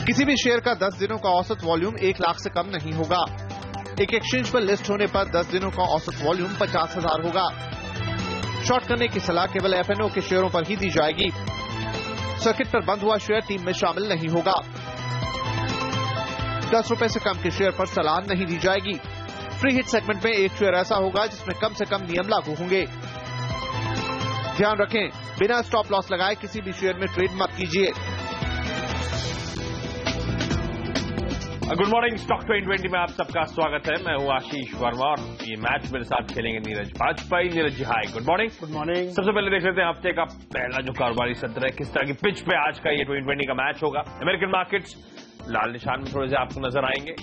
किसी भी शेयर का 10 दिनों का औसत वॉल्यूम 1 लाख से कम नहीं होगा। एक एक्सचेंज पर लिस्ट होने पर 10 दिनों का औसत वॉल्यूम 50,000 होगा। शॉर्ट करने की सलाह केवल एफएनओ के शेयरों पर ही दी जाएगी। सर्किट पर बंद हुआ शेयर टीम में शामिल नहीं होगा। 10 रुपए से कम के शेयर पर सलाह नहीं दी जाएगी। फ्री हिट सेगमेंट में एक शेयर ऐसा होगा जिसमें कम से कम नियम लागू होंगे। ध्यान रखें, बिना स्टॉप लॉस लगाए किसी भी शेयर में ट्रेड मत कीजिए। गुड मॉर्निंग, स्टॉक 2020 में आप सबका स्वागत है। मैं हूं आशीष वर्मा और ये मैच मेरे साथ खेलेंगे नीरज वाजपेयी। नीरज जी हाय, गुड मॉर्निंग। Good morning. सबसे पहले देख लेते हैं हफ्ते का पहला जो कारोबारी सत्र है, किस तरह की पिच पे आज का ये 2020 का मैच होगा। अमेरिकन मार्केट्स लाल निशान में थोड़े से आपको नजर आएंगे।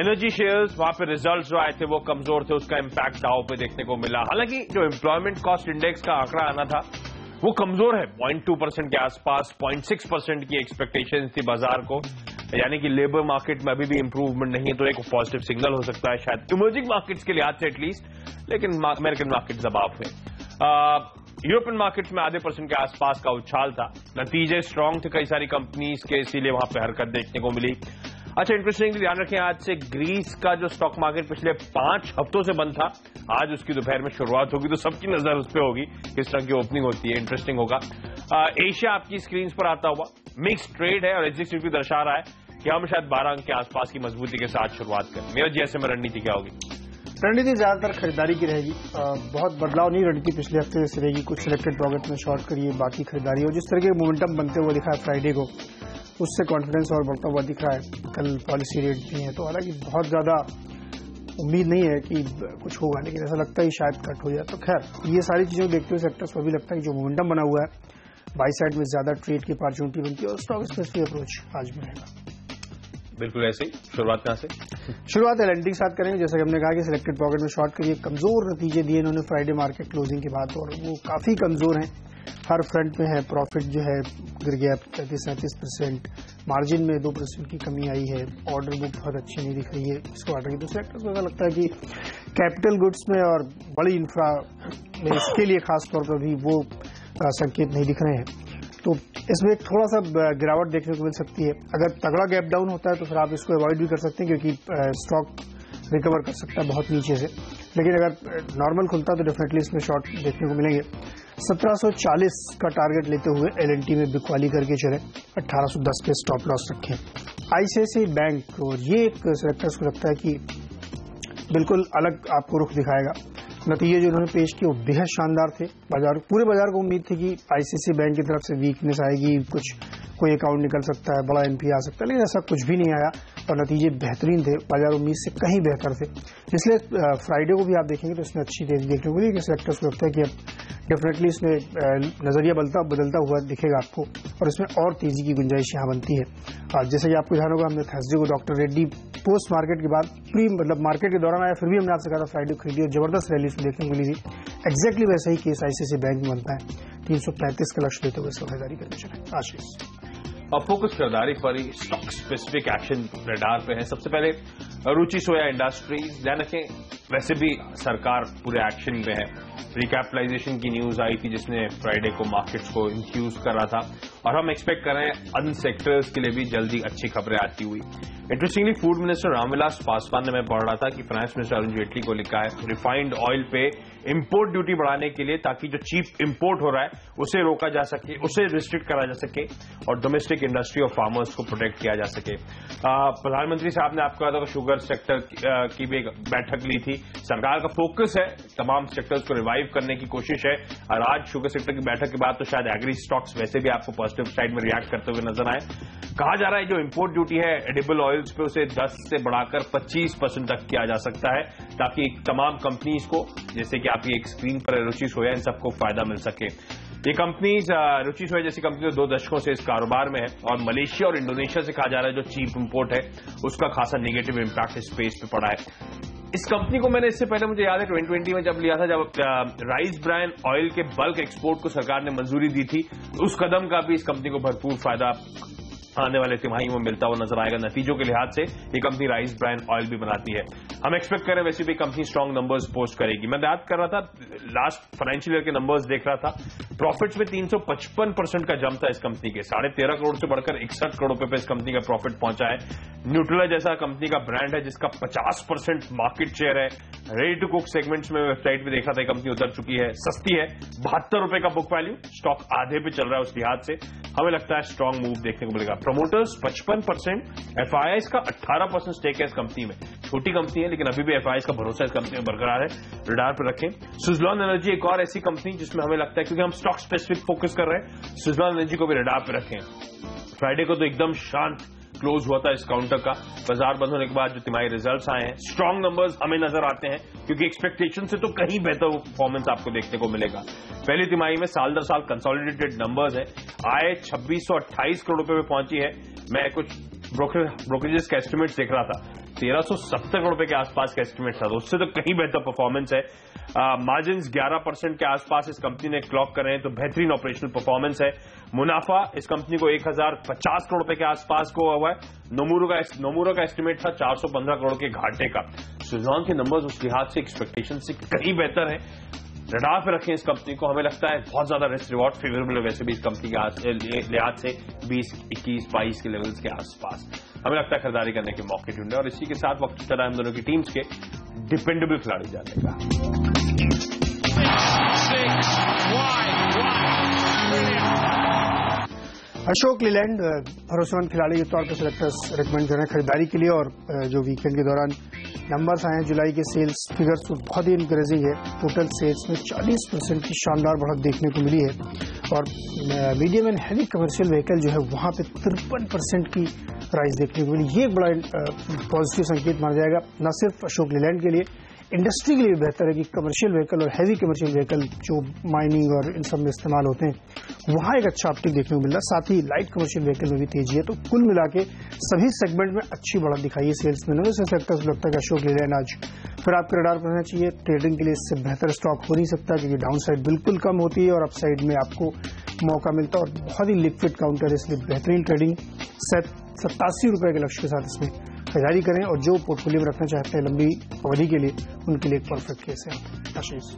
एनर्जी शेयर्स, वहां पे रिजल्ट्स जो आए थे वो कमजोर थे, उसका इंपैक्ट डाउ पे देखने को मिला। हालांकि जो एम्प्लॉयमेंट कॉस्ट इंडेक्स का आंकड़ा आना था वो कमजोर है, 0.2% के आसपास। 0.6% की एक्सपेक्टेशन थी बाजार को, यानी कि लेबर मार्केट में अभी भी इंप्रूवमेंट नहीं है, तो एक पॉजिटिव सिग्नल हो सकता है शायद इमर्जिंग मार्केट्स के लिहाज से एटलीस्ट। लेकिन अमेरिकन मार्केट दबाव है। यूरोपियन मार्केट्स में आधे % के आसपास का उछाल था। नतीजे स्ट्रांग थे कई सारी कंपनीज के, इसीलिए वहां पे हरकत देखने को मिली। अच्छा, इंटरेस्टिंग ध्यान रखें, आज से ग्रीस का जो स्टॉक मार्केट पिछले 5 हफ्तों से बंद था, आज उसकी दोपहर में शुरुआत होगी, तो सबकी नजर उस पर होगी किस तरह की ओपनिंग होती है। इंटरेस्टिंग होगा। एशिया आपकी स्क्रीन पर आता हुआ मिक्स ट्रेड है और एग्जीक्यूटिव भी दर्शा रहा है कि हम शायद 12 अंक के आसपास की मजबूती के साथ शुरुआत करें। मेरा जैसे में रणनीति क्या होगी? रणनीति ज्यादातर खरीदारी की रहेगी। बहुत बदलाव नहीं रणनीति पिछले हफ्ते से रहेगी। कुछ सिलेक्टेड पॉकेट में शॉर्ट करिए, बाकी खरीदारी। और जिस तरह के मोमेंटम बनते हुए दिखा है फ्राइडे को, उससे कॉन्फिडेंस और बढ़ता हुआ दिख रहा है। कल पॉलिसी रेट भी है, तो हालांकि बहुत ज्यादा उम्मीद नहीं है कि कुछ होगा, लेकिन ऐसा लगता है शायद कट हो जाए। तो खैर, ये सारी चीजें देखते हुए सेक्टर्स पर भी लगता है कि जो मोमेंटम बना हुआ है, बाई साइड में ज्यादा ट्रेड की अपॉर्चुनिटी बनती है और स्टॉक स्पेसिफिक अप्रोच आज भी रहेगा। बिल्कुल ऐसे ही। शुरुआत कहां से? शुरुआत एल&टी के साथ करेंगे। जैसा कि हमने कहा कि सिलेक्टेड पॉकेट में शॉर्ट करिए। कमजोर नतीजे दिए इन्होंने फ्राइडे मार्केट क्लोजिंग के बाद, और वो काफी कमजोर हैं। हर फ्रंट में है। प्रॉफिट जो है गिर गया 33-37%। मार्जिन में 2% की कमी आई है। ऑर्डर बुक बहुत अच्छी नहीं दिख रही है इस क्वार्टर की। तो सेक्टर को ऐसा लगता है कि कैपिटल गुड्स में और बड़ी इंफ्रा में इसके लिए खासतौर पर भी वो संकेत नहीं दिख रहे हैं। तो इसमें एक थोड़ा सा गिरावट देखने को मिल सकती है। अगर तगड़ा गैप डाउन होता है तो फिर आप इसको अवॉइड भी कर सकते हैं, क्योंकि स्टॉक रिकवर कर सकता है बहुत नीचे से। लेकिन अगर नॉर्मल खुलता तो डेफिनेटली इसमें शॉर्ट देखने को मिलेंगे। 1740 का टारगेट लेते हुए एल&टी में बिकवाली करके चले। 1810 पे स्टॉप लॉस रखें। आईसीआईसीआई बैंक, और ये एक सेक्टर्स को लगता है कि बिल्कुल अलग आपको रुख दिखाएगा। नतीजे जो उन्होंने पेश किए वो बेहद शानदार थे। पूरे बाजार को उम्मीद थी कि आईसीआईसीआई बैंक की तरफ से वीकनेस आएगी, कोई अकाउंट निकल सकता है, बड़ा एनपी आ सकता है, लेकिन ऐसा कुछ भी नहीं आया और नतीजे बेहतरीन थे। बाजार उम्मीद से कहीं बेहतर थे। इसलिए फ्राइडे को भी आप देखेंगे तो इसमें अच्छी तेजी देखने को मिली। कि सेक्टर्स को लगता है कि अब डेफिनेटली इसमें नजरिया बदलता हुआ दिखेगा आपको, और इसमें और तेजी की गुंजाइश यहाँ बनती है। जैसे कि आपको ध्यान होगा, हमने थर्सडे को डॉक्टर रेड्डी पोस्ट मार्केट के बाद मार्केट के दौरान आया, फिर भी हमने आपसे कहा था फ्राइडे खरीदी और जबरदस्त रैली उसमें देखने को मिली थी। एक्जैक्टली वैसा ही केस आईसीआईसीआई बैंक में बनता है। 335 का लक्ष्य लेते हुए इसको खरीदारी करने चले। आशीष, और फोकस खरीदारी पर ही स्टॉक स्पेसिफिक एक्शन रडार पे है। सबसे पहले रुचि सोया इंडस्ट्रीज। ध्यान रखें, वैसे भी सरकार पूरे एक्शन पे है। रिकैपिटलाइजेशन की न्यूज आई थी जिसने फ्राइडे को मार्केट्स को इंफ्यूज करा था, और हम एक्सपेक्ट कर रहे हैं अन्य सेक्टर्स के लिए भी जल्दी अच्छी खबरें आती हुई। Interestingly food minister Ramvilas Paswan ने, मैं पढ़ रहा था कि फाइनेंस मिनिस्टर अरुण जेटली को लिखा है रिफाइंड ऑयल पे इंपोर्ट ड्यूटी बढ़ाने के लिए, ताकि जो चीप इंपोर्ट हो रहा है उसे रोका जा सके, उसे रिस्ट्रिक्ट करा जा सके और डोमेस्टिक इंडस्ट्री और फार्मर्स को प्रोटेक्ट किया जा सके। प्रधानमंत्री साहब ने आपको कहा था शुगर सेक्टर की भी एक बैठक ली थी। सरकार का फोकस है तमाम सेक्टर्स को रिवाइव करने की कोशिश है, और आज शुगर सेक्टर की बैठक के बाद तो शायद एग्री स्टॉक्स वैसे भी आपको पॉजिटिव साइड में रिएक्ट करते हुए नजर आए। कहा जा रहा है जो इंपोर्ट ड्यूटी है एडिबल ऑयल्स पे, उसे 10 से बढ़ाकर 25% तक किया जा सकता है, ताकि तमाम कंपनीज को, जैसे कि आपकी एक स्क्रीन पर रुचि सोया, इन सबको फायदा मिल सके। ये कंपनीज, रुचि सोया जैसी कंपनी 2 दशकों से इस कारोबार में है, और मलेशिया और इंडोनेशिया से कहा जा रहा है जो चीप इंपोर्ट है उसका खासा नेगेटिव इंपैक्ट इस स्पेस पे पड़ा है। इस कंपनी को मैंने इससे पहले, मुझे याद है 2020 में जब लिया था, जब राइस ब्रांड ऑयल के बल्क एक्सपोर्ट को सरकार ने मंजूरी दी थी, उस कदम का भी इस कंपनी को भरपूर फायदा आने वाले तिमाही में मिलता हुआ नजर आएगा। नतीजों के लिहाज से ये कंपनी राइस ब्रांड ऑयल भी बनाती है। हम एक्सपेक्ट करें वैसे भी कंपनी स्ट्रांग नंबर्स पोस्ट करेगी। मैं याद कर रहा था, लास्ट फाइनेंशियल ईयर के नंबर्स देख रहा था, प्रॉफिट्स में 355% का जंप था इस कंपनी के। 13.5 करोड़ से बढ़कर 61 करोड़ रुपए पे इस कंपनी का प्रॉफिट पहुंचा है। न्यूट्रेला जैसा कंपनी का ब्रांड है जिसका 50% मार्केट शेयर है। रेडी टू कुक सेगमेंट्स में वेबसाइट पे देखा था कंपनी उतर चुकी है, सस्ती है, 72 रुपए का बुक वैल्यू, स्टॉक आधे पे चल रहा है। उस लिहाज से हमें लगता है स्ट्रांग मूव देखने को मिलेगा। प्रमोटर्स 55%, एफआईआईज का 18% स्टेक है इस कंपनी में। छोटी कंपनी है लेकिन अभी भी एफआईआईज का भरोसा इस कंपनी में बरकरार है, रडार पर रखें। सुजलॉन एनर्जी एक और ऐसी कंपनी जिसमें हमें लगता है, क्योंकि हम स्टॉक स्पेसिफिक फोकस कर रहे हैं, सुजलॉन एनर्जी को भी रडार पर रखें। फ्राइडे को तो एकदम शांत क्लोज हुआ था इस काउंटर का। बाजार बंद होने के बाद जो तिमाही रिजल्ट्स आए हैं, स्ट्रांग नंबर्स हमें नजर आते हैं, क्योंकि एक्सपेक्टेशन से तो कहीं बेहतर परफॉर्मेंस आपको देखने को मिलेगा। पहली तिमाही में साल दर साल कंसोलिडेटेड नंबर्स है, आय 2628 करोड़ रुपए में पहुंची है। मैं कुछ ब्रोकरेजेस का एस्टिमेट देख रहा था, 1370 करोड़ रुपए के आसपास का एस्टिमेट था, तो उससे तो कहीं बेहतर परफॉर्मेंस है। मार्जिन 11% के आसपास इस कंपनी ने क्लॉक करे हैं, तो बेहतरीन ऑपरेशनल परफॉर्मेंस है। मुनाफा इस कंपनी को 1050 करोड़ रुपए के आसपास को हुआ है। नोमुरा का एस्टिमेट था 415 करोड़ के घाटे का। सुजलॉन के नंबर्स उस लिहाज से एक्सपेक्टेशन से कहीं बेहतर है। रडार पे रखें इस कंपनी को। हमें लगता है बहुत ज्यादा रिस्क रिवॉर्ड फेवरेबल है वैसे भी इस कंपनी के लिहाज से 20, 21, 22 के लेवल्स के आसपास हमें लगता है खरीदारी करने के मौके ढूंढे। और इसी के साथ वक्त चला हम दोनों की टीम्स के डिपेंडेबल खिलाड़ी जाने का। अशोक लीलैंड भरोसेमंद खिलाड़ी के तौर पर सेलेक्टर्स रिकमेंड कर रहे हैं खरीदारी के लिए। और जो वीकेंड के दौरान नंबर्स आए हैं, जुलाई के सेल्स फिगर्स तो बहुत ही इनकरेजिंग है। टोटल सेल्स में 40% की शानदार बढ़त देखने को मिली है। और medium and heavy commercial vehicle जो है वहां पे 53% की प्राइस देखने को मिली। ये एक बड़ा पॉजिटिव संकेत माना जाएगा, न सिर्फ अशोक लीलैंड के लिए, इंडस्ट्री के लिए बेहतर है कि कमर्शियल व्हीकल और हैवी कमर्शियल व्हीकल जो माइनिंग और इन सब में इस्तेमाल होते हैं वहां एक अच्छा अपटिक देखने को मिल रहा है। साथ ही लाइट कमर्शियल व्हीकल में भी तेजी है। तो कुल मिला के सभी सेगमेंट में अच्छी बढ़त दिखाई है सेल्स में। इस सेक्टर से लगता है कि अशोक लीलैंड आज फिर आपके रडार पर रहना चाहिए। ट्रेडिंग के लिए इससे बेहतर स्टॉक हो नहीं सकता, क्योंकि डाउन साइड बिल्कुल कम होती है और अप साइड में आपको मौका मिलता है। और बहुत ही लिक्विड काउंटर है, इसलिए बेहतरीन ट्रेडिंग 87 रुपए के लक्ष्य के साथ इसमें खरीदारी करें। और जो पोर्टफोलियो में रखना चाहते हैं लंबी अवधि के लिए, उनके लिए एक परफेक्ट केस है। आशीष,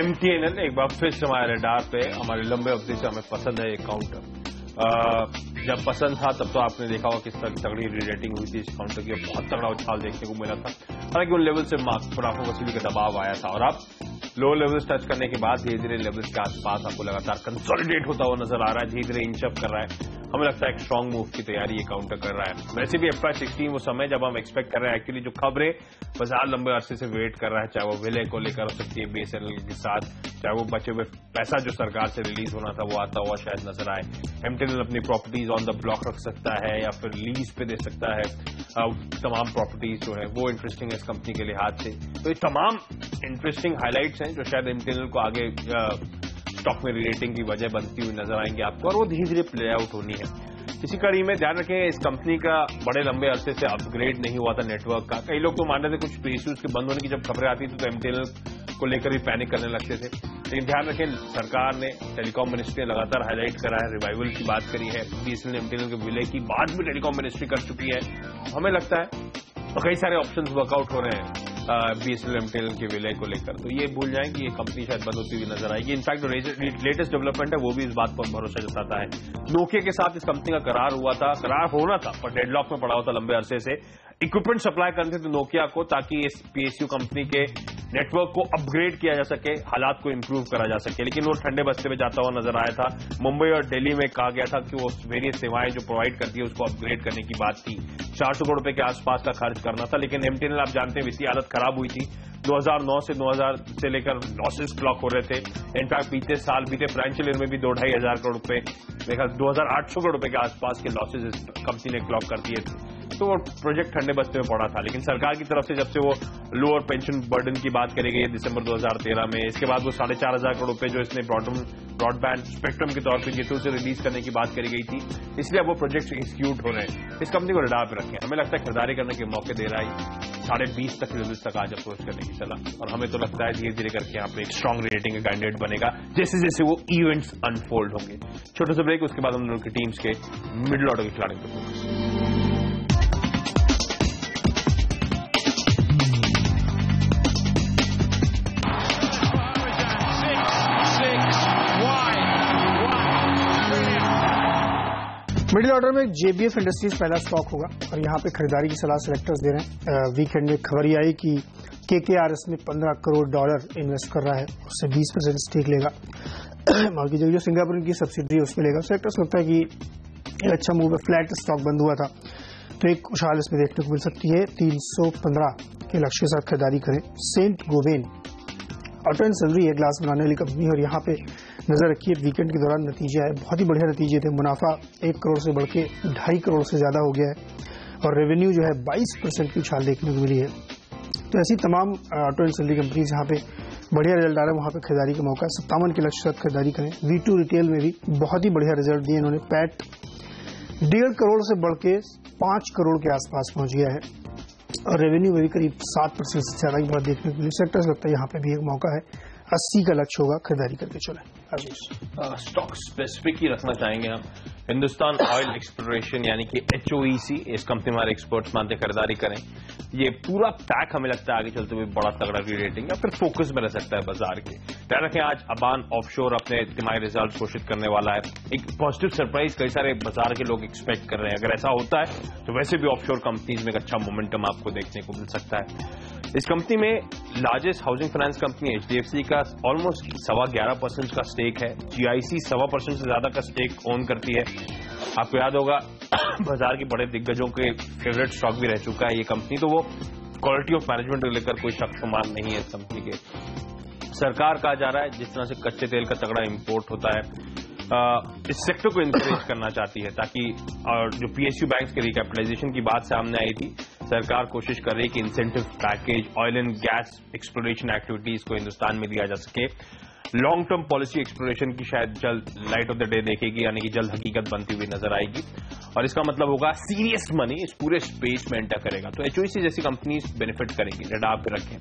MTNL एक बार फिर से हमारे रडार पे, हमारी लंबे अवधि से हमें पसंद है ये काउंटर। जब पसंद था तब तो आपने देखा होगा किस तरह तगड़ी रेटिंग हुई थी इस काउंटर की, बहुत तगड़ा उछाल देखने को मिला था। हालांकि उन लेवल से मुनाफा वसूली का दबाव आया था और अब लो लेवल्स टच करने के बाद धीरे धीरे लेवल्स के आसपास आपको लगातार कंसोलिडेट होता हुआ नजर आ रहा है, धीरे धीरे इंचअप कर रहा है। हमें लगता है एक स्ट्रांग मूव की तैयारी ये काउंटर कर रहा है। वैसे भी FY16 वो समय जब हम एक्सपेक्ट कर रहे हैं, एक्चुअली जो खबरें बाजार लंबे अरसे से वेट कर रहा है, चाहे वो विलय को लेकर हो सकती है BSNL के साथ, चाहे वो बचे हुए पैसा जो सरकार से रिलीज होना था वो आता हुआ शायद नजर आए। MTNL अपनी प्रॉपर्टीज ऑन द ब्लॉक रख सकता है या फिर लीज पे दे सकता है। तमाम प्रॉपर्टीज जो है वो इंटरेस्टिंग है इस कंपनी के लिहाज से। तो ये तमाम इंटरेस्टिंग हाईलाइट्स हैं जो शायद MTNL को आगे स्टॉक में रेटिंग की वजह बनती हुई नजर आएंगे आपको, और वो धीरे धीरे प्ले आउट होनी है। इसी कड़ी में ध्यान रखें इस कंपनी का बड़े लंबे अरसे से अपग्रेड नहीं हुआ था नेटवर्क का। कई लोग तो मान रहे थे कुछ इश्यूज के बंद होने की जब खबरें आती थी तो MTNL को लेकर भी पैनिक करने लगते थे। लेकिन ध्यान रखें सरकार ने, टेलीकॉम मिनिस्ट्री ने लगातार हाईलाइट करा है, रिवाइवल की बात करी है। BSNL ने MTNL के विलय की बात भी टेलीकॉम मिनिस्ट्री कर चुकी है। हमें लगता है तो कई सारे ऑप्शंस वर्कआउट हो रहे हैं BSNL MTNL के विलय को लेकर। तो ये भूल जाएं कि ये कंपनी शायद बंद होती हुई नजर आएगी। इनफैक्ट जो लेटेस्ट डेवलपमेंट है वो भी इस बात पर भरोसा जताता है। नोकिया के साथ इस कंपनी का करार हुआ था, करार होना था पर डेडलॉक में पड़ा हुआ था लंबे अरसे से। इक्विपमेंट सप्लाई करते थे नोकिया को ताकि इस PSU कंपनी के नेटवर्क को अपग्रेड किया जा सके, हालात को इंप्रूव करा जा सके, लेकिन वो ठंडे बस्ते में जाता हुआ नजर आया था। मुंबई और दिल्ली में कहा गया था कि वो वेरियस सेवाएं जो प्रोवाइड करती है उसको अपग्रेड करने की बात थी। 400 करोड़ रुपए के आसपास का खर्च करना था, लेकिन MTNL आप जानते हैं वित्तीय हालत खराब हुई थी। 2009 से लेकर लॉसेस क्लॉक हो रहे थे। इनफैक्ट बीते फाइनेंशियल ईयर में भी 2-2.5 हजार करोड़ रुपए, 2800 करोड़ रुपए के आसपास के लॉसेस इस कंपनी ने क्लॉक कर दिए थे। तो वो प्रोजेक्ट ठंडे बस्ते में पड़ा था। लेकिन सरकार की तरफ से जब से वो लोअर पेंशन बर्डन की बात करी गई दिसंबर 2013 में, इसके बाद वो 4,500 करोड़ रुपए जो इसने ब्रॉडबैंड स्पेक्ट्रम के तौर पर किए उसे रिलीज करने की बात करी गई थी, इसलिए अब वो प्रोजेक्ट एग्जीक्यूट हो रहे हैं। इस कंपनी को रडार पर रखें, हमें लगता है खरीदारी करने के मौके दे रहा है। 20.5 तक लेवल्स तक आज अप्रोच करने की सलाह, और हमें तो लगता है धीरे धीरे करके यहाँ पे एक स्ट्रॉन्ग रेटिंग का कैंडिडेट बनेगा जैसे जैसे वो इवेंट्स अनफोल्ड होंगे। छोटे से ब्रेक, उसके बाद हम लोगों की टीम्स के मिडिल ऑर्डर के खिलाड़ी पर फोकस। मिडिल ऑर्डर में जेबीएफ इंडस्ट्रीज पहला स्टॉक होगा और यहाँ पे खरीदारी की सलाह सेलेक्टर्स दे रहे हैं। वीकेंड में खबर ये आई कि केकेआरएस में $15 करोड़ इन्वेस्ट कर रहा है, उससे 20% स्टेक लेगा। बाकी जो सिंगापुर की सब्सिडरी है उसमें लेगा। सेलेक्टर्स लगता है कि एक अच्छा मूव है। फ्लैट स्टॉक बंद हुआ था तो एक खुशहाल इसमें देखने को मिल सकती है। 315 के लक्ष्य के साथ खरीदारी करें। Saint Gobain auto ancillary है, ग्लास बनाने वाली कंपनी, और यहाँ पे नजर रखिए वीकेंड के दौरान नतीजे आए, बहुत ही बढ़िया नतीजे थे। मुनाफा 1 करोड़ से बढ़ के 2.5 करोड़ से ज्यादा हो गया है और रेवेन्यू जो है 22% की उछाल देखने को मिली है। तो ऐसी तमाम ऑटो एंड सैलरी कंपनी जहाँ पे बढ़िया रिजल्ट आ रहा है वहां पे खरीदारी का मौका है। 57 के लक्ष्य के साथ खरीदारी करें। V2 रिटेल में भी बहुत ही बढ़िया रिजल्ट दिए इन्होंने। पैट 1.5 करोड़ से बढ़ के 5 करोड़ के आसपास पहुंच गया है और रेवेन्यू में भी करीब 7% से ज्यादा की बात देखने को मिली। सेक्टर्स लगता है यहाँ पे भी एक मौका है। 80 का लक्ष्य होगा, खरीदारी करके चले। स्टॉक स्पेसिफिक ही रखना चाहेंगे हम। हिंदुस्तान ऑयल एक्सप्लोरेशन यानी कि HOEC, इस कंपनी में हमारे एक्सपर्ट्स मानते खरीदारी करें। ये पूरा पैक हमें लगता है आगे चलते हुए बड़ा तगड़ा रेटिंग या फिर फोकस में रह सकता है बाजार के। ध्यान रखें आज अबान ऑफशोर अपने तिमाही रिजल्ट घोषित करने वाला है। एक पॉजिटिव सरप्राइज कई सारे बाजार के लोग एक्सपेक्ट कर रहे हैं। अगर ऐसा होता है तो वैसे भी ऑफशोर कंपनीज में एक अच्छा मोमेंटम आपको देखने को मिल सकता है। इस कंपनी में largest housing finance company HDFC का ऑलमोस्ट 11.25% का स्टेक है। GIC 1.25% से ज्यादा का स्टेक ओन करती है। आपको याद होगा बाजार के बड़े दिग्गजों के फेवरेट स्टॉक भी रह चुका है ये कंपनी, तो वो क्वालिटी ऑफ मैनेजमेंट को लेकर कोई शक शुमार नहीं है इस कंपनी के। सरकार कहा जा रहा है जिस तरह से कच्चे तेल का तगड़ा इंपोर्ट होता है, इस सेक्टर को इंकरेज करना चाहती है ताकि जो PSU बैंक्स के रिकैपिटलाइजेशन की बात सामने आई थी, सरकार कोशिश कर रही है कि incentive package oil and gas exploration activities को हिंदुस्तान में दिया जा सके। लॉन्ग टर्म पॉलिसी एक्सप्लोरेशन की शायद जल्द लाइट ऑफ द डे देखेगी, यानी कि जल्द हकीकत बनती हुई नजर आएगी और इसका मतलब होगा सीरियस मनी इस पूरे स्पेस में एंटर करेगा। तो HOEC जैसी कंपनीज बेनिफिट करेगी, रडार पे रखें।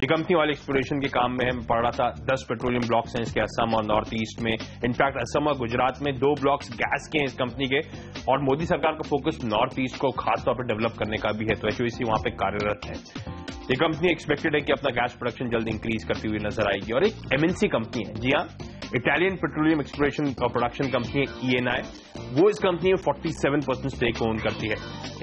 ये कंपनी ऑयल एक्सप्लोरेशन के काम में है। मैं पढ़ रहा था 10 पेट्रोलियम ब्लॉक्स हैं इसके असम और नॉर्थ ईस्ट में। इनफैक्ट असम और गुजरात में 2 ब्लॉक्स गैस के हैं इस कंपनी के, और मोदी सरकार का फोकस नॉर्थ ईस्ट को खासतौर पर डेवलप करने का भी है। तो HOEC वहां पे कार्यरत है। ये कंपनी एक्सपेक्टेड है कि अपना गैस प्रोडक्शन जल्द इंक्रीज करती हुई नजर आएगी। और एक MNC कंपनी है, जी हाँ, इटालियन पेट्रोलियम एक्सप्लोरेशन और प्रोडक्शन कंपनी ENI, वो इस कंपनी में 47% स्टेक ओन करती है।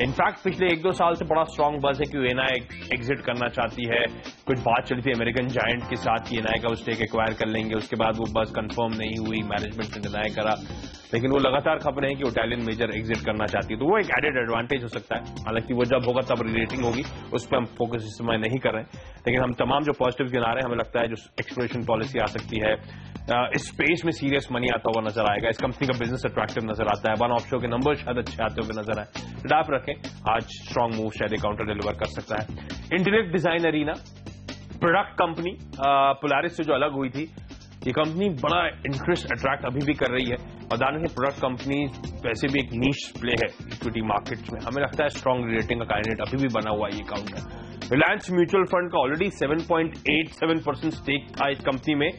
इनफैक्ट पिछले 1-2 साल से बड़ा स्ट्रॉन्ग बज है कि ENI एग्जिट करना चाहती है। कुछ बात चली थी अमेरिकन जायंट के साथ कि ENI का वो स्टेक एक्वायर कर लेंगे, उसके बाद वो बस कंफर्म नहीं हुई, मैनेजमेंट ने डिनाई करा, लेकिन वो लगातार खबरें हैं कि इटालियन मेजर एग्जिट करना चाहती है। तो वो एक एडेड एडवांटेज हो सकता है। हालांकि वो जब होगा तब रेटिंग होगी, उस पर हम फोकस इस समय नहीं कर रहे हैं, लेकिन हम तमाम जो पॉजिटिव गिना रहे हैं, हमें लगता है जो एक्सप्लोरेशन पॉलिसी आ सकती है, इस स्पेस में सीरियस मनी आता हुआ नजर आएगा। इस कंपनी का बिजनेस अट्रैक्टिव नजर आता है। वन ऑफशोर के नंबर शायद अच्छे आते हुए नजर आए। डाप रखें, आज स्ट्रॉन्ग मूव शायद काउंटर डिलीवर कर सकता है। Intellect Design Arena product company Polaris से जो अलग हुई थी, ये कंपनी बड़ा इंटरेस्ट अट्रैक्ट अभी भी कर रही है। और दान है प्रोडक्ट कंपनी वैसे भी एक नीश प्ले है इक्विटी मार्केट्स में। हमें लगता है स्ट्रॉन्ग रेटिंग का कैंडिडेट अभी भी बना हुआ है ये काउंटर। रिलायंस म्यूचुअल फंड का ऑलरेडी 7.87% स्टेक था इस कंपनी में।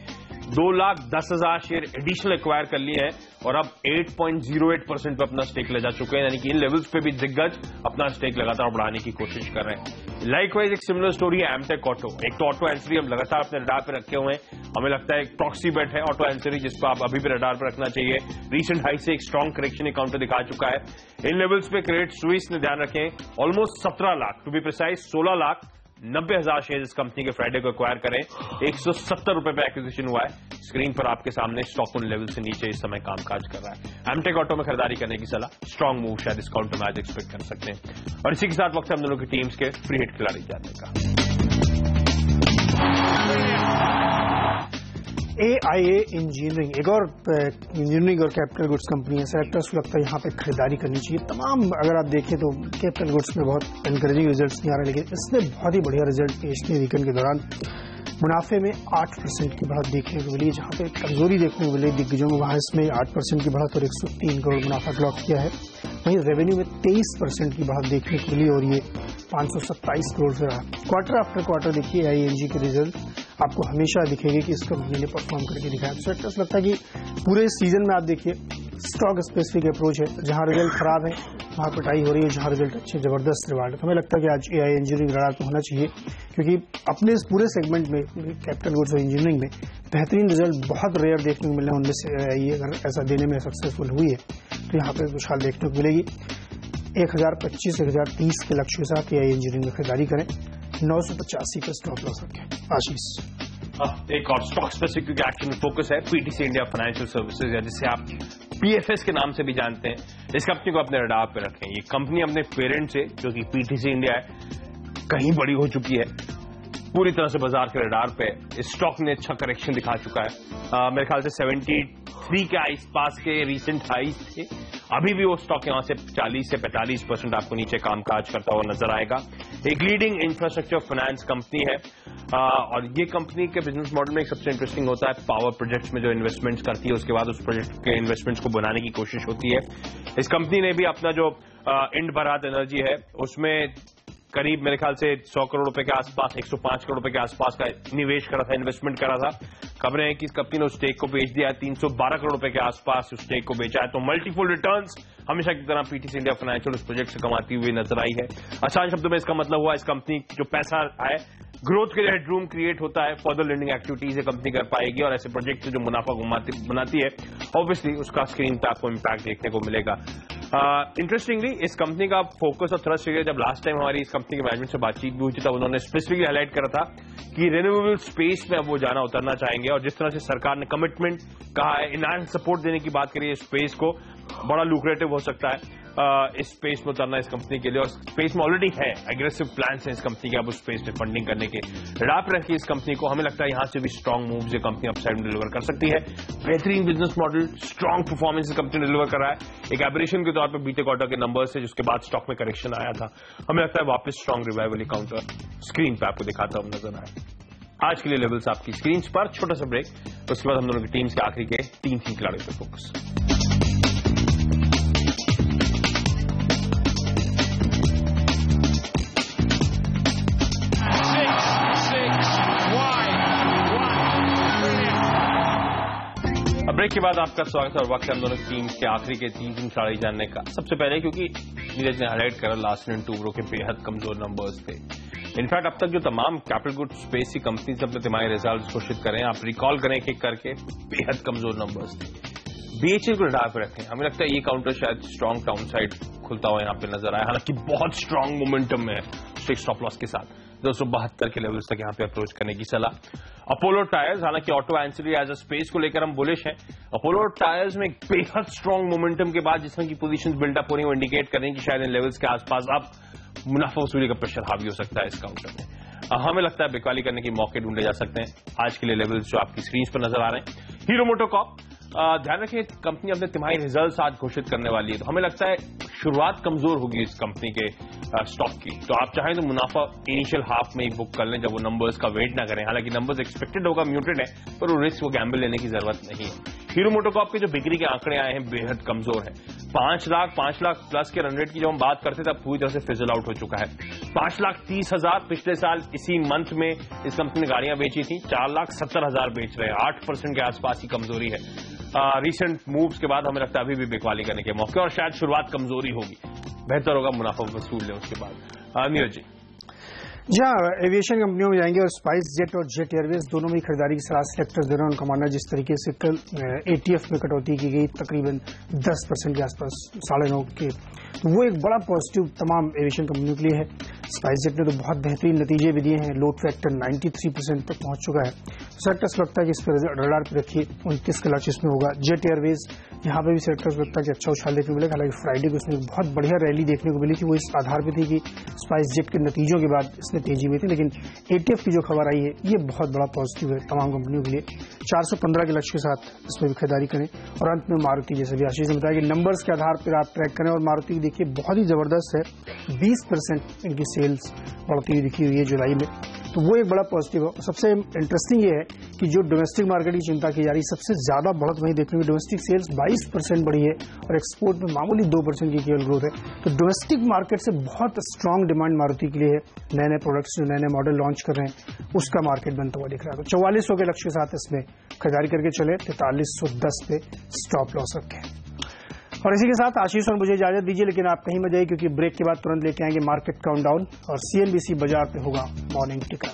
2,10,000 शेयर एडिशनल एक्वायर कर लिए हैं और अब 8.08% पे अपना स्टेक ले जा चुके हैं, यानी कि इन लेवल्स पे भी दिग्गज अपना स्टेक लगातार बढ़ाने की कोशिश कर रहे हैं। लाइकवाइज एक सिमिलर स्टोरी है एमटेक ऑटो। एक तो ऑटो एंसरी हम लगातार अपने रडार पे रखे हुए हैं। हमें लगता है एक प्रॉक्सी बेट है ऑटो एंसरी, जिसको आप अभी भी रडार पर रखना चाहिए। रीसेंट हाई से एक स्ट्रॉन्ग करेक्शन काउंटर दिखा चुका है। इन लेवल्स पे क्रेडिट स्विस ने ध्यान रखें almost 17 lakh, to be precise 16,90,000 share इस कंपनी के फ्राइडे को एक्वायर करें। 170 रुपए पे एक्विजिशन हुआ है। स्क्रीन पर आपके सामने स्टॉक उन लेवल से नीचे इस समय कामकाज कर रहा है। एमटेक ऑटो में खरीदारी करने की सलाह, स्ट्रॉन्ग मूव शायद इस काउंटर में आज एक्सपेक्ट कर सकते हैं। और इसी के साथ वक्त हम दोनों की टीम्स के फ्री हिट खिलाड़ी जानने का। AIA इंजीनियरिंग, एक और इंजीनियरिंग और कैपिटल गुड्स कंपनी है। सेलेक्टर्स को लगता है यहाँ पे खरीदारी करनी चाहिए। तमाम अगर आप देखें तो कैपिटल गुड्स में बहुत एनकरेजिंग रिजल्ट्स नहीं आ रहे, लेकिन इसने बहुत ही बढ़िया रिजल्ट पेश किए वीकेंड के दौरान। मुनाफे में 8% की बढ़त देखने को मिली, जहाँ पे कमजोरी देखने को मिली दिग्गजों में, वहाँ इसमें 8% की बढ़त और 103 करोड़ मुनाफा क्लॉक किया है। वहीं रेवेन्यू में 23% की बढ़त देखने को मिली और ये 527 करोड़ से रहा। क्वार्टर आफ्टर क्वार्टर देखिए ING के रिजल्ट आपको हमेशा दिखेंगे कि इस कंपनी ने परफॉर्म करके दिखाया। तो सेक्टर्स लगता है कि पूरे सीजन में आप देखिए स्टॉक स्पेसिफिक अप्रोच है, जहां रिजल्ट खराब है वहां पिटाई हो रही है, जहां रिजल्ट अच्छे जबरदस्त रिवार्ड है। तो हमें लगता है कि आज AIA इंजीनियरिंग रडार पे होना चाहिए, क्योंकि अपने इस पूरे सेगमेंट में कैपिटल गुड्स और इंजीनियरिंग में बेहतरीन रिजल्ट बहुत रेयर देखने को मिले। उनमें से AIA अगर ऐसा देने में सक्सेसफुल हुई है तो यहाँ पे खुशहाल देखने को मिलेगी। 1025-1030 के लक्ष्य के साथ AIA इंजीनियरिंग में खरीदारी करें। 985 का स्टॉप लॉस रखें। आशीष, एक और स्टॉक स्पेसिफिक एक्शन फोकस है PTC इंडिया फाइनेंशियल सर्विसेज, या जिसे आप PFS के नाम से भी जानते हैं। इस कंपनी को अपने रडार पे रखें। ये कंपनी अपने पेरेंट से, जो कि PTC इंडिया है, कहीं बड़ी हो चुकी है, पूरी तरह से बाजार के रडार पे। इस स्टॉक ने अच्छा करेक्शन दिखा चुका है। मेरे ख्याल से 73 के आसपास के रीसेंट हाईज थे। अभी भी वो स्टॉक यहां से 40 से 45% आपको नीचे कामकाज करता हुआ नजर आएगा। एक लीडिंग इंफ्रास्ट्रक्चर फाइनेंस कंपनी है और ये कंपनी के बिजनेस मॉडल में एक सबसे इंटरेस्टिंग होता है पावर प्रोजेक्ट्स में जो इन्वेस्टमेंट्स करती है, उसके बाद उस प्रोजेक्ट के इन्वेस्टमेंट्स को बनाने की कोशिश होती है। इस कंपनी ने भी अपना जो इंड भारत एनर्जी है उसमें करीब मेरे ख्याल से 100 करोड़ रुपए के आसपास, 105 करोड़ रुपए के आसपास का निवेश करा था, इन्वेस्टमेंट करा था। खबरें हैं कि इस कंपनी ने उस स्टेक को बेच दिया है, 312 करोड़ रुपए के आसपास उस स्टेक को बेचा है। तो मल्टीपल रिटर्न्स हमेशा की तरह PTC इंडिया फाइनेंशियल उस प्रोजेक्ट से कमाती हुई नजर आई है। आसान शब्दों में इसका मतलब हुआ इस कंपनी जो पैसा है ग्रोथ के लिए हेडरूम क्रिएट होता है, फर्दर लेंडिंग एक्टिविटीज ये कंपनी कर पाएगी और ऐसे प्रोजेक्ट से जो मुनाफा बनाती है ऑब्वियसली उसका स्क्रीन पे आपको इंपैक्ट देखने को मिलेगा। इंटरेस्टिंगली इस कंपनी का फोकस और थ्रस्ट एरिया, जब लास्ट टाइम हमारी इस कंपनी के मैनेजमेंट से बातचीत भी हुई थी तब उन्होंने स्पेसिफिकली हाईलाइट करा था कि रिन्यूएबल स्पेस में अब वो जाना उतरना चाहेंगे और जिस तरह से सरकार ने कमिटमेंट कहा है, इनहांस सपोर्ट देने की बात करी है स्पेस को, बड़ा लुक्रेटिव हो सकता है इस स्पेस में उतरना इस कंपनी के लिए। और स्पेस में ऑलरेडी है एग्रेसिव प्लान्स हैं इस कंपनी के अब उस स्पेस में फंडिंग करने के। रडार पर रखिए इस कंपनी को, हमें लगता है यहां से भी स्ट्रॉन्ग मूव्स ये कंपनी अपसाइड में डिलीवर कर सकती है। बेहतरीन business model, strong performance company deliver कर रहा है। एक एबरेशन के तौर पर बीते क्वार्टर के नंबर्स है जिसके बाद स्टॉक में करेक्शन आया था, हमें लगता है वापस स्ट्रॉन्ग रिवाइवल काउंटर स्क्रीन पर आपको दिखाता हुआ नजर आए। आज के लिए लेवल्स आपकी स्क्रीन पर, छोटा सा ब्रेक, उसके बाद हम दोनों की टीम्स के आखिरी के 3 खिलाड़ियों पर फोकस। ब्रेक के बाद आपका स्वागत है और वक्त है हम दोनों टीम के आखिरी के 3 खिलाड़ी जानने का। सबसे पहले क्योंकि नीरज ने हाईलाइट करा लास्ट इन टू ब्रो के बेहद कमजोर नंबर्स थे। इनफैक्ट अब तक जो तमाम कैपिटल गुड्स स्पेस की कंपनीज अपने तिमाही रिजल्ट्स घोषित करें, आप रिकॉल करें एक एक करके, बेहद कमजोर नंबर्स थे। BHEL को रडार पर रखें, हमें लगता है ये काउंटर शायद स्ट्रॉन्ग डाउन साइड खुलता हुआ यहाँ पे नजर आया, हालांकि बहुत स्ट्रॉन्ग मोमेंटम में है फिक्स्ड स्टॉप लॉस के साथ 272 के लेवल्स तक यहाँ पे अप्रोच करने की सलाह। अपोलो टायर्स, हालांकि auto ancillary as a space को लेकर हम बुलिश हैं। अपोलो टायर्स में बेहद स्ट्रॉन्ग मोमेंटम के बाद जिस तरह की पोजीशंस बिल्डअप हो रही है वो इंडिकेट करें कि शायद इन लेवल्स के आसपास अब मुनाफा वसूली का प्रेशर हावी हो सकता है इस काउंटर में। हमें लगता है बिकवाली करने के मौके ढूंढे जा सकते हैं। आज के लिए लेवल्स जो आपकी स्क्रीन पर नजर आ रहे हैं। हीरो मोटोकॉर्प, ध्यान रखें कंपनी अपने तिमाही रिजल्ट्स आज घोषित करने वाली है, तो हमें लगता है शुरुआत कमजोर होगी इस कंपनी के स्टॉक की। तो आप चाहें तो मुनाफा इनिशियल हाफ में ही बुक कर लें जब वो नंबर्स का वेट ना करें। हालांकि नंबर्स एक्सपेक्टेड होगा, म्यूटेड है, पर वो रिस्क, वो गैम्बल लेने की जरूरत नहीं है। हीरो मोटोकॉर्प के जो बिक्री के आंकड़े आए हैं बेहद कमजोर है। 5 लाख प्लस के रन रेट की जब हम बात करते थे तब पूरी तरह से फिजल आउट हो चुका है। 5,30,000 पिछले साल इसी मंथ में इस कंपनी ने गाड़ियां बेची थी, 4,70,000 बेच रहे हैं, 8% के आसपास की कमजोरी है। रिसेंट मूव्स के बाद हमें लगता है अभी भी बिकवाली करने के मौके और शायद शुरुआत कमजोरी होगी, बेहतर होगा मुनाफा वसूल ले उसके बाद। नीरज जी, जहाँ एविएशन कंपनियों में जाएंगे और स्पाइस जेट और जेट एयरवेज दोनों में खरीदारी की सलाह सेलेक्टर्स दे रहे हैं। उनका मानना जिस तरीके से कल ATF में कटौती की गई तकरीबन 10% के आसपास, 9.5 के, तो वो एक बड़ा पॉजिटिव तमाम एविएशन कंपनियों के लिए है। स्पाइस जेट ने तो बहुत बेहतरीन नतीजे भी दिए हैं, लोड फैक्टर 93% तक पहुंच चुका है। सेक्टर्स लगता है कि इस पर रडार पे रखिए, 29 के लक्ष्य इसमें होगा। जेट एयरवेज यहाँ पे भी सेक्टर्स लगता है कि अच्छा उछाल देखने को मिलेगा। हालांकि फ्राइडे को इसमें बहुत बढ़िया रैली देखने को मिली थी, वो इस आधार पे थी कि स्पाइस जेट के नतीजों के बाद इसमें तेजी हुई थी। लेकिन एटीएफ की जो खबर आई है ये बहुत बड़ा पॉजिटिव है तमाम कंपनियों के लिए। 415 के लक्ष्य के साथ इसमें भी खरीदारी करें। और अंत में मारुति, जैसे भी आशीष ने बताया कि नंबर्स के आधार पर आप ट्रैक करें, और मारुति की देखिए बहुत ही जबरदस्त है, 20% इनकी सेल्स बढ़ती हुई दिखी हुई है जुलाई में, तो वो एक बड़ा पॉजिटिव है। सबसे इंटरेस्टिंग ये है कि जो डोमेस्टिक मार्केट की चिंता की जा रही है, सबसे ज्यादा बढ़त वहीं देखने में डोमेस्टिक सेल्स 22% बढ़ी है और एक्सपोर्ट में मामूली 2% की केवल ग्रोथ है। तो डोमेस्टिक मार्केट से बहुत स्ट्रांग डिमांड मारुति के लिए है। नए नए प्रोडक्ट्स जो नए नए मॉडल लॉन्च कर रहे हैं उसका मार्केट बनता हुआ दिख रहा है। तो 4400 के लक्ष्य के साथ इसमें खरीदारी करके चले, 4310 पे स्टॉप लॉस रखें। और इसी के साथ आशीष और मुझे इजाजत दीजिए, लेकिन आप कहीं मत जाइए क्योंकि ब्रेक के बाद तुरंत लेके आएंगे मार्केट काउंटडाउन और CNBC बाजार पे होगा मॉर्निंग टिकर।